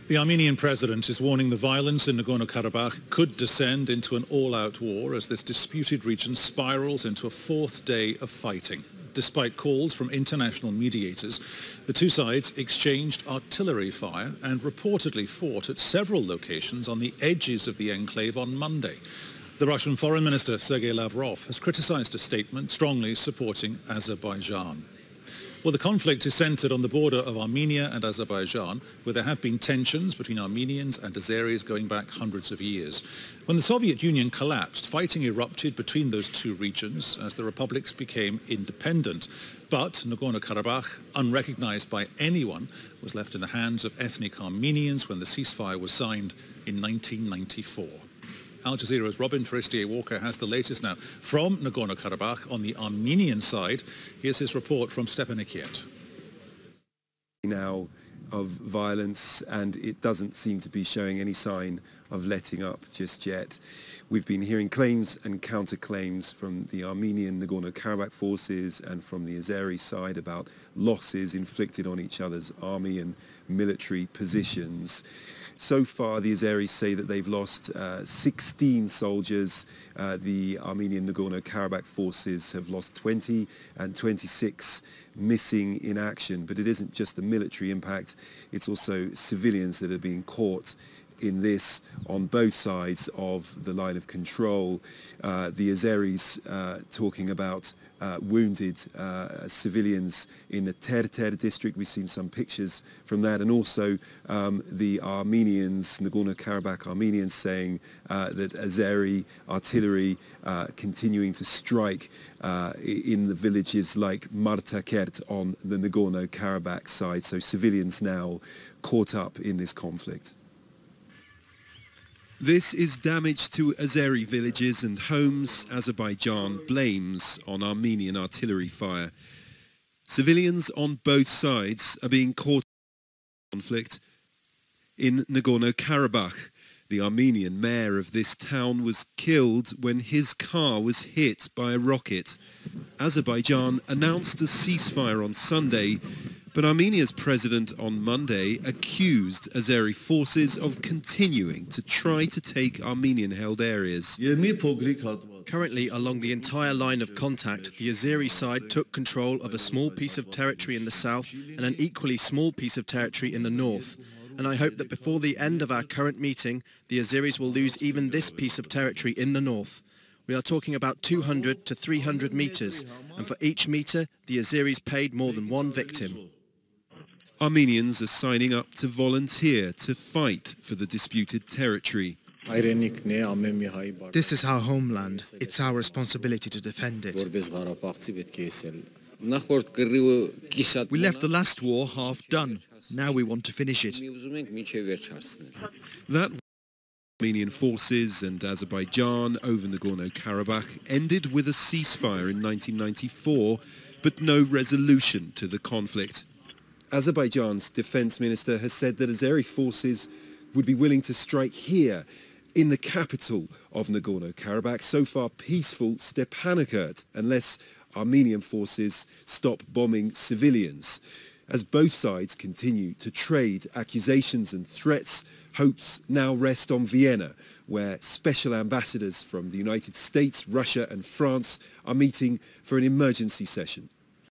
The Armenian president is warning the violence in Nagorno-Karabakh could descend into an all-out war as this disputed region spirals into a fourth day of fighting. Despite calls from international mediators, the two sides exchanged artillery fire and reportedly fought at several locations on the edges of the enclave on Monday. The Russian Foreign Minister Sergei Lavrov has criticized a statement strongly supporting Azerbaijan. Well, the conflict is centered on the border of Armenia and Azerbaijan, where there have been tensions between Armenians and Azeris going back hundreds of years. When the Soviet Union collapsed, fighting erupted between those two regions as the republics became independent. But Nagorno-Karabakh, unrecognized by anyone, was left in the hands of ethnic Armenians when the ceasefire was signed in 1994. Al Jazeera's Robin Forestier-Walker has the latest now from Nagorno-Karabakh on the Armenian side. Here's his report from Stepanikiet. Now of violence, and it doesn't seem to be showing any sign of letting up just yet. We've been hearing claims and counterclaims from the Armenian Nagorno-Karabakh forces and from the Azeri side about losses inflicted on each other's army and military positions. So far, the Azeris say that they've lost 16 soldiers. The Armenian Nagorno-Karabakh forces have lost 20 and 26 missing in action. But it isn't just the military impact, it's also civilians that are being caught in this on both sides of the line of control. The Azeris talking about wounded civilians in the Terter district. We've seen some pictures from that, and also the Armenians, Nagorno-Karabakh Armenians, saying that Azeri artillery continuing to strike in the villages like Martakert on the Nagorno-Karabakh side. So civilians now caught up in this conflict. This is damage to Azeri villages and homes Azerbaijan blames on Armenian artillery fire. Civilians on both sides are being caught in conflict. In Nagorno-Karabakh, the Armenian mayor of this town was killed when his car was hit by a rocket. Azerbaijan announced a ceasefire on Sunday, but Armenia's president on Monday accused Azeri forces of continuing to try to take Armenian-held areas. Currently, along the entire line of contact, the Azeri side took control of a small piece of territory in the south and an equally small piece of territory in the north. And I hope that before the end of our current meeting, the Azeris will lose even this piece of territory in the north. We are talking about 200 to 300 meters, and for each meter, the Azeris paid more than one victim. Armenians are signing up to volunteer to fight for the disputed territory. This is our homeland. It's our responsibility to defend it. We left the last war half done. Now we want to finish it. That Armenian forces and Azerbaijan over Nagorno-Karabakh ended with a ceasefire in 1994, but no resolution to the conflict. Azerbaijan's defense minister has said that Azeri forces would be willing to strike here in the capital of Nagorno-Karabakh, so far peaceful Stepanakert, unless Armenian forces stop bombing civilians. As both sides continue to trade accusations and threats, hopes now rest on Vienna, where special ambassadors from the United States, Russia and France are meeting for an emergency session.